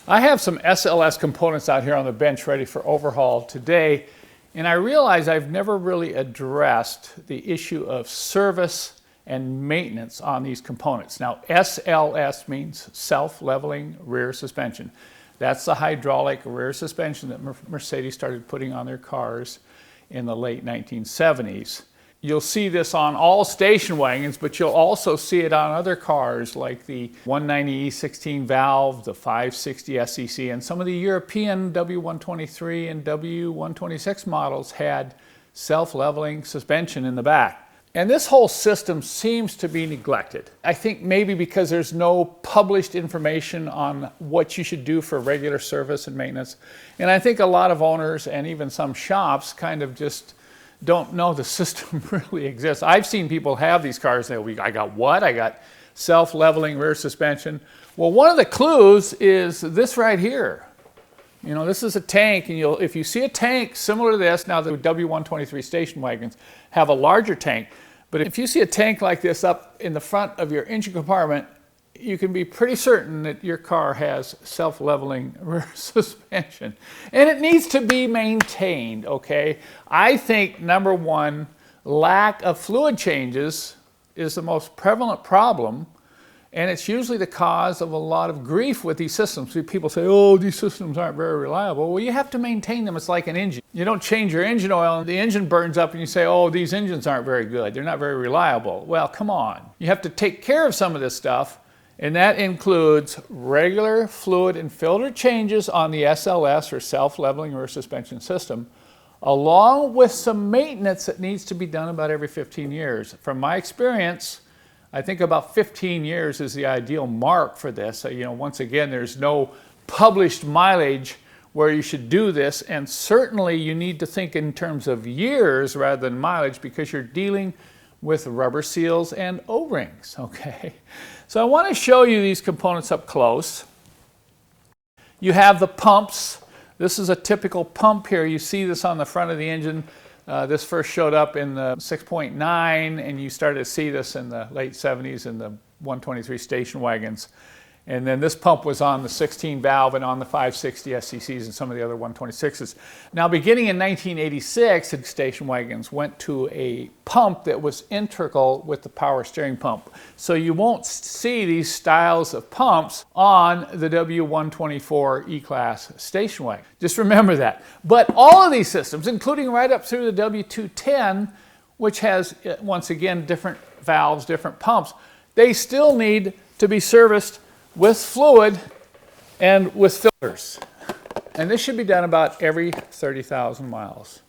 I have some SLS components out here on the bench ready for overhaul today, and I realize I've never really addressed the issue of service and maintenance on these components. Now, SLS means self-leveling rear suspension. That's the hydraulic rear suspension that Mercedes started putting on their cars in the late 1970s. You'll see this on all station wagons, but you'll also see it on other cars like the 190 E16 valve, the 560 SEC, and some of the European W123 and W126 models had self-leveling suspension in the back. And this whole system seems to be neglected. I think maybe because there's no published information on what you should do for regular service and maintenance. And I think a lot of owners and even some shops kind of just don't know the system really exists. I've seen people have these cars and they go, I got what? I got self-leveling rear suspension. Well, one of the clues is this right here. You know, this is a tank, and if you see a tank similar to this, now the W123 station wagons have a larger tank, but if you see a tank like this up in the front of your engine compartment, you can be pretty certain that your car has self-leveling rear suspension. And it needs to be maintained, okay? I think, number one, lack of fluid changes is the most prevalent problem, and it's usually the cause of a lot of grief with these systems. People say, oh, these systems aren't very reliable. Well, you have to maintain them. It's like an engine. You don't change your engine oil and the engine burns up and you say, oh, these engines aren't very good. They're not very reliable. Well, come on. You have to take care of some of this stuff, and that includes regular fluid and filter changes on the SLS or self-leveling rear suspension system, along with some maintenance that needs to be done about every 15 years. From my experience, I think about 15 years is the ideal mark for this. You know, once again, there's no published mileage where you should do this, and certainly you need to think in terms of years rather than mileage because you're dealing with rubber seals and O-rings, okay? So I want to show you these components up close. You have the pumps. This is a typical pump here. You see this on the front of the engine. This first showed up in the 6.9, and you started to see this in the late 70s in the 123 station wagons. And then this pump was on the 16 valve and on the 560 SCCs and some of the other 126s. Now, beginning in 1986, the station wagons went to a pump that was integral with the power steering pump. So you won't see these styles of pumps on the W124 E-Class station wagon. Just remember that. But all of these systems, including right up through the W210, which has, once again, different valves, different pumps, they still need to be serviced with fluid and with filters. And this should be done about every 30,000 miles.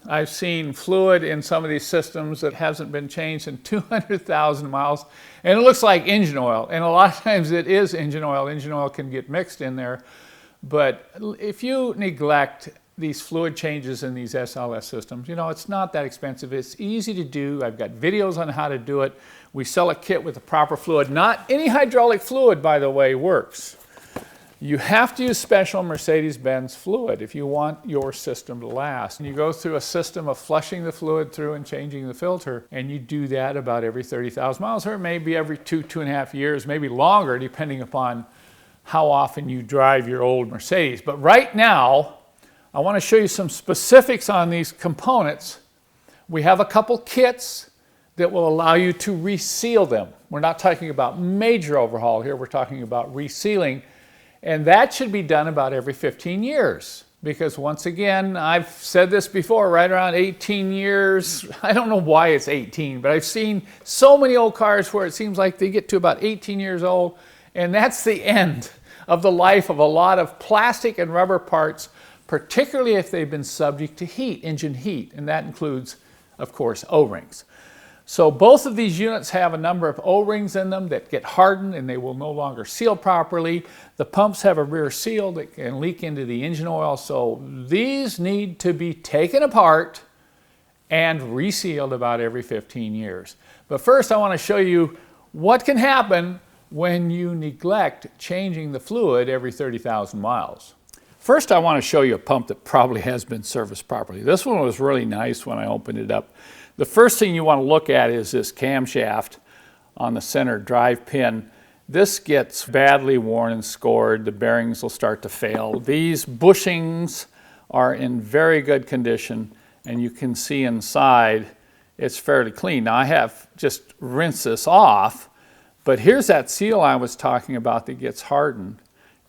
I've seen fluid in some of these systems that hasn't been changed in 200,000 miles, and it looks like engine oil. And a lot of times it is engine oil. Engine oil can get mixed in there. But if you neglect these fluid changes in these SLS systems, you know, it's not that expensive. It's easy to do. I've got videos on how to do it. We sell a kit with the proper fluid. Not any hydraulic fluid, by the way, works. You have to use special Mercedes-Benz fluid if you want your system to last. And you go through a system of flushing the fluid through and changing the filter, and you do that about every 30,000 miles, or maybe every 2.5 years, maybe longer, depending upon how often you drive your old Mercedes. But right now, I want to show you some specifics on these components. We have a couple kits that will allow you to reseal them. We're not talking about major overhaul here, we're talking about resealing, and that should be done about every 15 years. Because once again, I've said this before, right around 18 years, I don't know why it's 18, but I've seen so many old cars where it seems like they get to about 18 years old, and that's the end of the life of a lot of plastic and rubber parts, particularly if they've been subject to heat, engine heat, and that includes, of course, O-rings. So both of these units have a number of O-rings in them that get hardened and they will no longer seal properly. The pumps have a rear seal that can leak into the engine oil, so these need to be taken apart and resealed about every 15 years. But first I want to show you what can happen when you neglect changing the fluid every 30,000 miles. First, I want to show you a pump that probably has been serviced properly. This one was really nice when I opened it up. The first thing you want to look at is this camshaft on the center drive pin. this gets badly worn and scored. The bearings will start to fail. These bushings are in very good condition, and you can see inside it's fairly clean. Now I have just rinsed this off, but here's that seal I was talking about that gets hardened.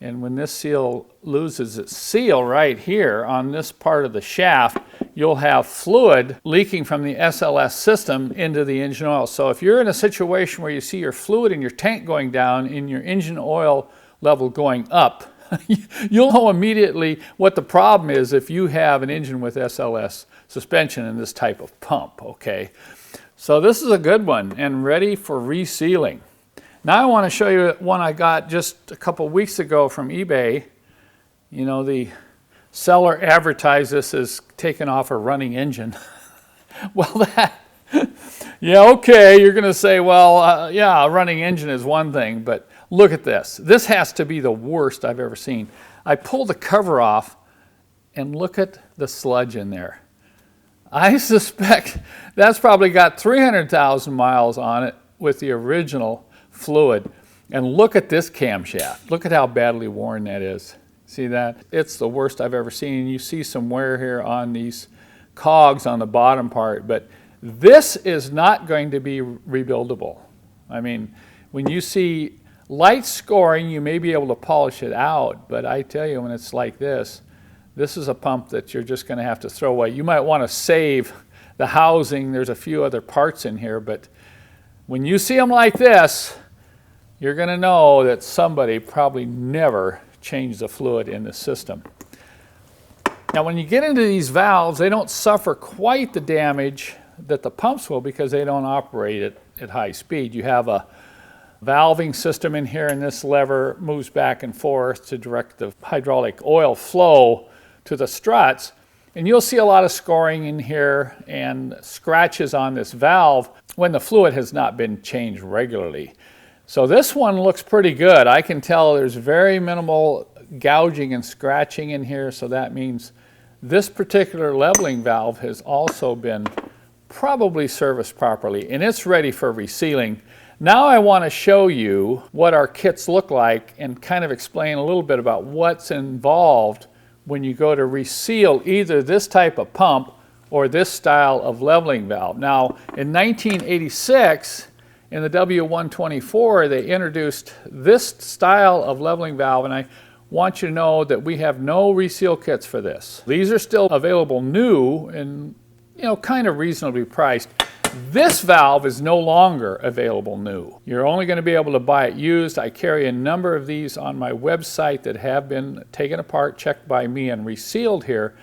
And when this seal loses its seal right here on this part of the shaft, you'll have fluid leaking from the SLS system into the engine oil. So if you're in a situation where you see your fluid in your tank going down and your engine oil level going up, you'll know immediately what the problem is if you have an engine with SLS suspension in this type of pump, okay? So this is a good one and ready for resealing. Now I want to show you one I got just a couple weeks ago from eBay. You know, the seller advertised this as taking off a running engine. Well, yeah, okay, you're going to say, well, yeah, a running engine is one thing, but look at this. This has to be the worst I've ever seen. I pulled the cover off, and look at the sludge in there. I suspect that's probably got 300,000 miles on it with the original fluid. And look at this camshaft. Look at how badly worn that is. See that? It's the worst I've ever seen. You see some wear here on these cogs on the bottom part, but this is not going to be rebuildable. I mean, when you see light scoring, you may be able to polish it out, but I tell you, when it's like this is a pump that you're just going to have to throw away. You might want to save the housing. There's a few other parts in here, but when you see them like this, you're going to know that somebody probably never changed the fluid in the system. Now, when you get into these valves, they don't suffer quite the damage that the pumps will because they don't operate at high speed. You have a valving system in here, and this lever moves back and forth to direct the hydraulic oil flow to the struts. And you'll see a lot of scoring in here and scratches on this valve when the fluid has not been changed regularly. So this one looks pretty good. I can tell there's very minimal gouging and scratching in here, so that means this particular leveling valve has also been probably serviced properly, and it's ready for resealing. Now I want to show you what our kits look like and kind of explain a little bit about what's involved when you go to reseal either this type of pump or this style of leveling valve. Now, in 1986, in the W124, they introduced this style of leveling valve, and I want you to know that we have no reseal kits for this. These are still available new and, you know, kind of reasonably priced. This valve is no longer available new. You're only going to be able to buy it used. I carry a number of these on my website that have been taken apart, checked by me, and resealed here.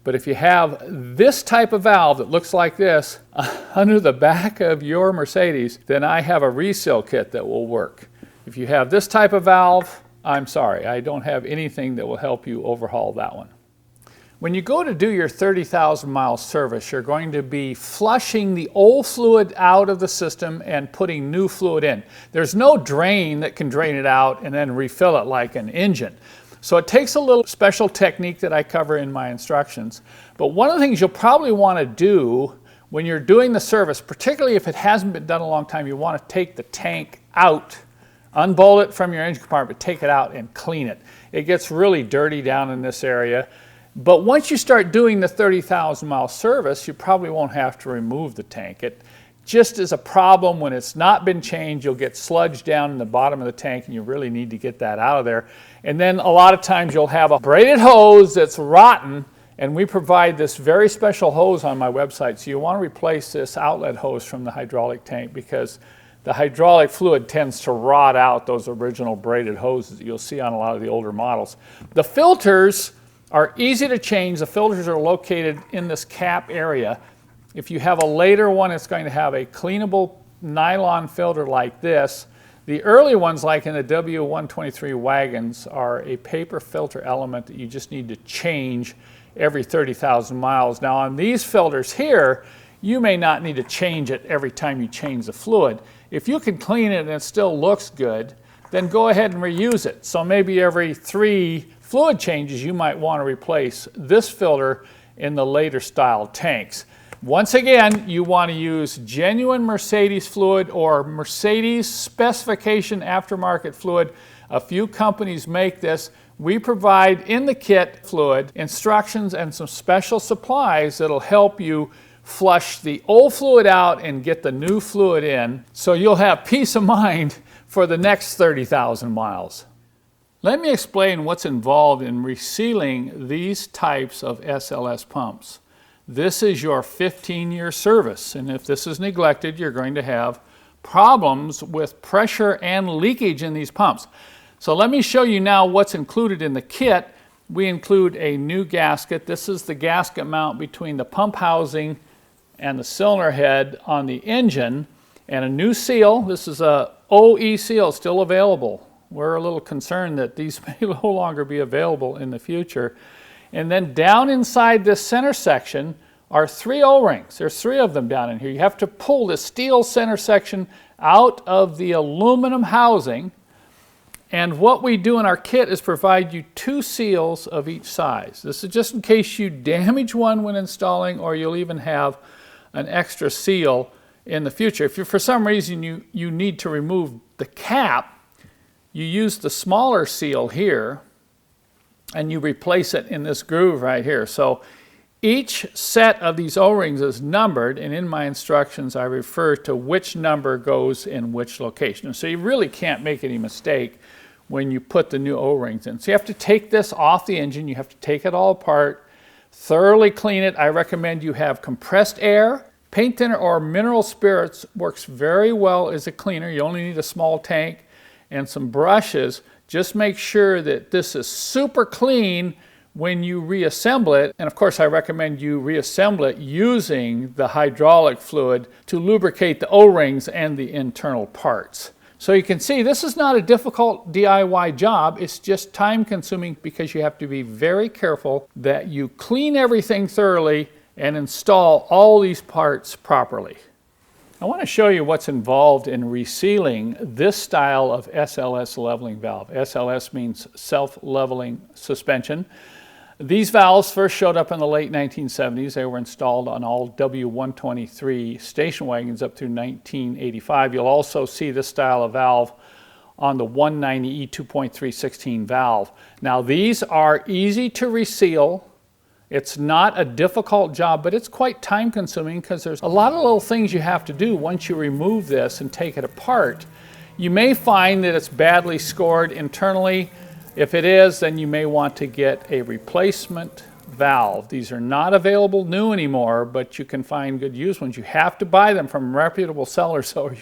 But if you have this type of valve that looks like this under the back of your Mercedes, then I have a reseal kit that will work. If you have this type of valve, I'm sorry, I don't have anything that will help you overhaul that one. When you go to do your 30,000 mile service, you're going to be flushing the old fluid out of the system and putting new fluid in. There's no drain that can drain it out and then refill it like an engine. So it takes a little special technique that I cover in my instructions. But one of the things you'll probably want to do when you're doing the service, particularly if it hasn't been done a long time, you want to take the tank out, unbolt it from your engine compartment, take it out and clean it. It gets really dirty down in this area. But once you start doing the 30,000 mile service, you probably won't have to remove the tank. It just is a problem when it's not been changed. You'll get sludge down in the bottom of the tank, and you really need to get that out of there. And then a lot of times you'll have a braided hose that's rotten, and we provide this very special hose on my website. So you want to replace this outlet hose from the hydraulic tank because the hydraulic fluid tends to rot out those original braided hoses that you'll see on a lot of the older models. The filters are easy to change. The filters are located in this cap area. If you have a later one, it's going to have a cleanable nylon filter like this. The early ones, like in the W123 wagons, are a paper filter element that you just need to change every 30,000 miles. Now on these filters here, you may not need to change it every time you change the fluid. If you can clean it and it still looks good, then go ahead and reuse it. So maybe every 3 fluid changes, you might want to replace this filter in the later style tanks. Once again, you want to use genuine Mercedes fluid or Mercedes specification aftermarket fluid. A few companies make this. We provide in the kit fluid instructions and some special supplies that'll help you flush the old fluid out and get the new fluid in, so you'll have peace of mind for the next 30,000 miles. Let me explain what's involved in resealing these types of SLS pumps. This is your 15-year service, and if this is neglected, you're going to have problems with pressure and leakage in these pumps. So let me show you now what's included in the kit. We include a new gasket. This is the gasket mount between the pump housing and the cylinder head on the engine, and a new seal. This is a OE seal, still available. We're a little concerned that these may no longer be available in the future. And then down inside this center section are 3 O-rings. There's 3 of them down in here. You have to pull the steel center section out of the aluminum housing. And what we do in our kit is provide you 2 seals of each size. This is just in case you damage one when installing, or you'll even have an extra seal in the future. If for some reason you need to remove the cap, you use the smaller seal here and you replace it in this groove right here. So each set of these O-rings is numbered, and in my instructions I refer to which number goes in which location. So you really can't make any mistake when you put the new O-rings in. So you have to take this off the engine, you have to take it all apart, thoroughly clean it. I recommend you have compressed air. Paint thinner or mineral spirits works very well as a cleaner. You only need a small tank and some brushes. Just make sure that this is super clean when you reassemble it. And of course, I recommend you reassemble it using the hydraulic fluid to lubricate the O-rings and the internal parts. So you can see this is not a difficult DIY job. It's just time consuming because you have to be very careful that you clean everything thoroughly and install all these parts properly. I want to show you what's involved in resealing this style of SLS leveling valve. SLS means self-leveling suspension. These valves first showed up in the late 1970s. They were installed on all W123 station wagons up through 1985. You'll also see this style of valve on the 190E 2.316 valve. Now these are easy to reseal. It's not a difficult job, but it's quite time consuming because there's a lot of little things you have to do once you remove this and take it apart. You may find that it's badly scored internally. If it is, then you may want to get a replacement valve. These are not available new anymore, but you can find good used ones. You have to buy them from reputable sellers, so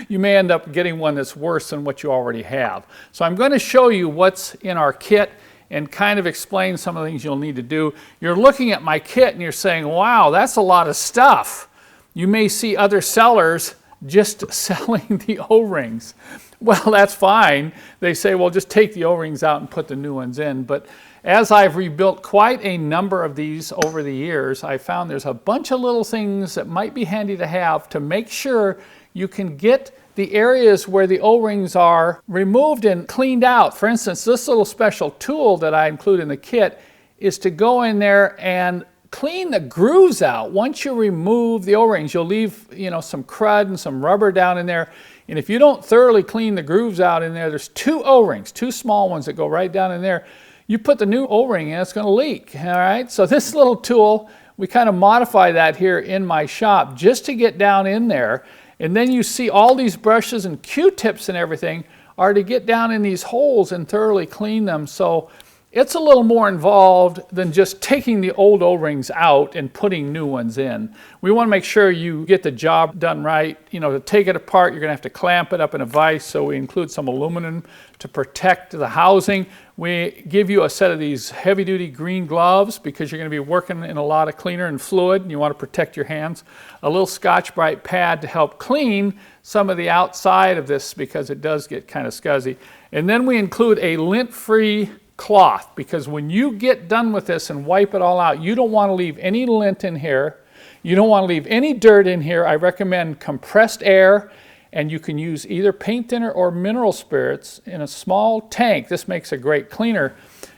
you may end up getting one that's worse than what you already have. So I'm going to show you what's in our kit and kind of explain some of the things you'll need to do. You're looking at my kit and you're saying, wow, that's a lot of stuff. You may see other sellers just selling the O-rings. Well, that's fine. They say, well, just take the O-rings out and put the new ones in. But as I've rebuilt quite a number of these over the years, I found there's a bunch of little things that might be handy to have to make sure you can get the areas where the O-rings are removed and cleaned out. For instance, this little special tool that I include in the kit is to go in there and clean the grooves out. Once you remove the O-rings, you'll leave, some crud and some rubber down in there. And if you don't thoroughly clean the grooves out in there, there's 2 O-rings, 2 small ones that go right down in there. You put the new O-ring in, it's going to leak. All right. So this little tool, we kind of modify that here in my shop just to get down in there. And then you see all these brushes and Q-tips and everything are to get down in these holes and thoroughly clean them. So it's a little more involved than just taking the old O-rings out and putting new ones in. We want to make sure you get the job done right. To take it apart, you're going to have to clamp it up in a vise, so we include some aluminum to protect the housing. We give you a set of these heavy-duty green gloves because you're going to be working in a lot of cleaner and fluid, and you want to protect your hands. A little Scotch-Brite pad to help clean some of the outside of this because it does get kind of scuzzy. And then we include a lint-free cloth, because when you get done with this and wipe it all out, you don't want to leave any lint in here. You don't want to leave any dirt in here. I recommend compressed air, and you can use either paint thinner or mineral spirits in a small tank. This makes a great cleaner.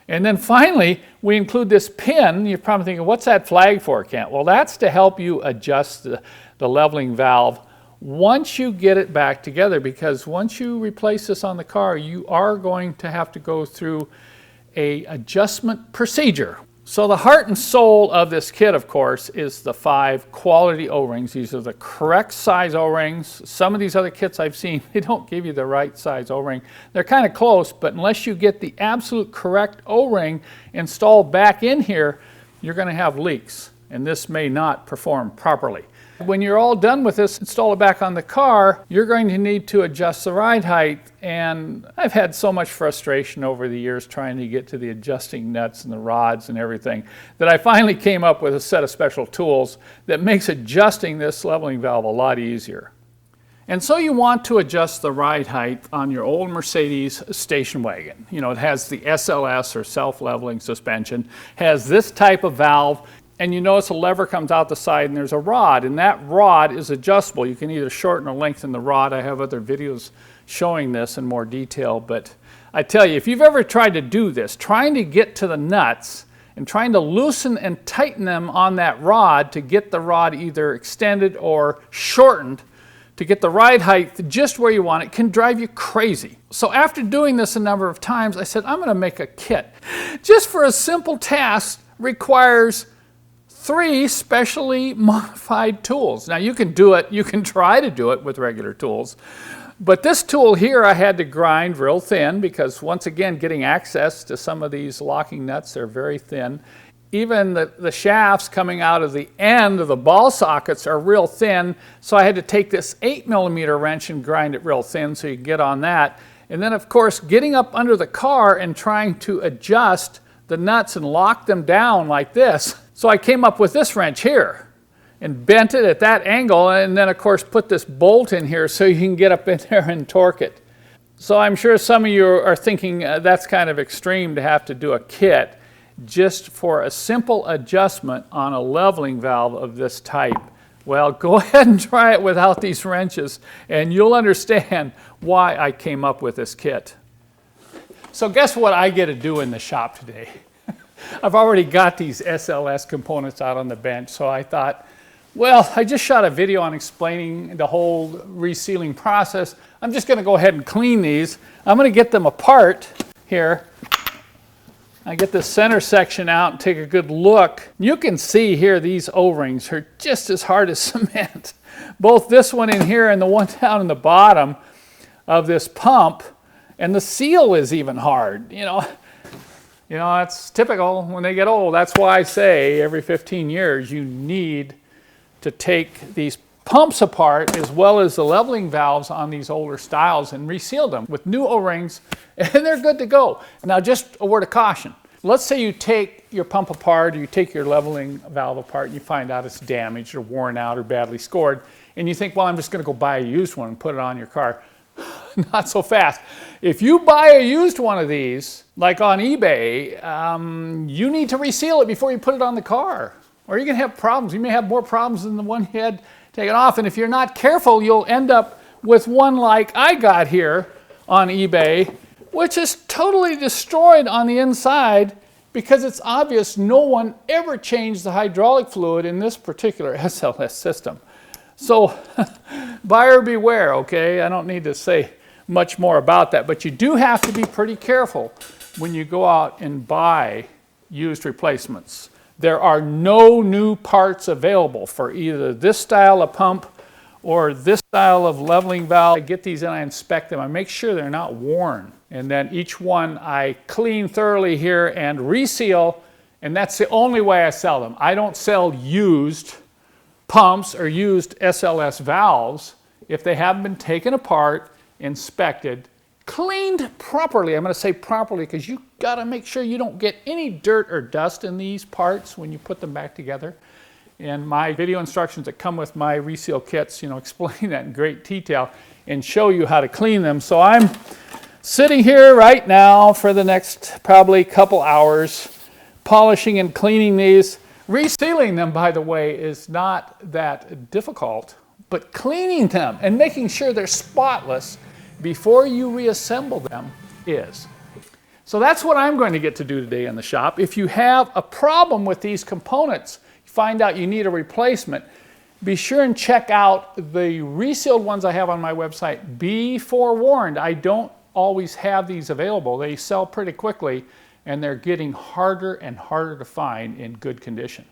And then finally, we include this pin. You're probably thinking, what's that flag for, Kent? Well, that's to help you adjust the leveling valve once you get it back together, because once you replace this on the car, you are going to have to go through an adjustment procedure. So the heart and soul of this kit, of course, is the 5 quality O-rings. These are the correct size O-rings. Some of these other kits I've seen, they don't give you the right size O-ring. They're kind of close, but unless you get the absolute correct O-ring installed back in here, you're going to have leaks, and this may not perform properly. When you're all done with this, install it back on the car, you're going to need to adjust the ride height. And I've had so much frustration over the years trying to get to the adjusting nuts and the rods and everything that I finally came up with a set of special tools that makes adjusting this leveling valve a lot easier. And so you want to adjust the ride height on your old Mercedes station wagon. You know, it has the SLS or self-leveling suspension, has this type of valve. And you notice a lever comes out the side and there's a rod, and that rod is adjustable. You can either shorten or lengthen the rod. I have other videos showing this in more detail, but I tell you, if you've ever tried to do this, trying to get to the nuts and trying to loosen and tighten them on that rod to get the rod either extended or shortened to get the ride height just where you want it can drive you crazy. So after doing this a number of times, I said, I'm going to make a kit. Just for a simple task requires 3 specially modified tools. Now you can do it, you can try to do it with regular tools, but this tool here I had to grind real thin because once again, getting access to some of these locking nuts, they're very thin. Even the shafts coming out of the end of the ball sockets are real thin, so I had to take this 8mm wrench and grind it real thin so you can get on that. And then of course, getting up under the car and trying to adjust the nuts and lock them down like this. So I came up with this wrench here and bent it at that angle, and then of course put this bolt in here so you can get up in there and torque it. So I'm sure some of you are thinking that's kind of extreme to have to do a kit just for a simple adjustment on a leveling valve of this type. Well, go ahead and try it without these wrenches and you'll understand why I came up with this kit. So guess what I get to do in the shop today? I've already got these SLS components out on the bench, so I thought, well, I just shot a video on explaining the whole resealing process. I'm just going to go ahead and clean these. I'm going to get them apart here. I get the center section out and take a good look. You can see here these O-rings are just as hard as cement. Both this one in here and the one down in the bottom of this pump, and the seal is even hard, you know. You know, that's typical when they get old. That's why I say every 15 years you need to take these pumps apart as well as the leveling valves on these older styles and reseal them with new O-rings, and they're good to go. Now just a word of caution. Let's say you take your pump apart or you take your leveling valve apart and you find out it's damaged or worn out or badly scored, and you think, well, I'm just going to go buy a used one and put it on your car. Not so fast. If you buy a used one of these, like on eBay, you need to reseal it before you put it on the car, or you're going to have problems. You may have more problems than the one you had taken off, and if you're not careful, you'll end up with one like I got here on eBay, which is totally destroyed on the inside because it's obvious no one ever changed the hydraulic fluid in this particular SLS system. So buyer beware, okay? I don't need to say much more about that, but you do have to be pretty careful when you go out and buy used replacements. There are no new parts available for either this style of pump or this style of leveling valve. I get these and I inspect them. I make sure they're not worn. And then each one I clean thoroughly here and reseal, and that's the only way I sell them. I don't sell used pumps or used SLS valves if they haven't been taken apart, inspected, cleaned properly. I'm going to say properly because you got to make sure you don't get any dirt or dust in these parts when you put them back together. And my video instructions that come with my reseal kits, you know, explain that in great detail and show you how to clean them. So I'm sitting here right now for the next probably couple hours polishing and cleaning these. Resealing them, by the way, is not that difficult, but cleaning them and making sure they're spotless before you reassemble them is. So that's what I'm going to get to do today in the shop. If you have a problem with these components, find out you need a replacement, be sure and check out the resealed ones I have on my website. Be forewarned, I don't always have these available. They sell pretty quickly and they're getting harder and harder to find in good condition.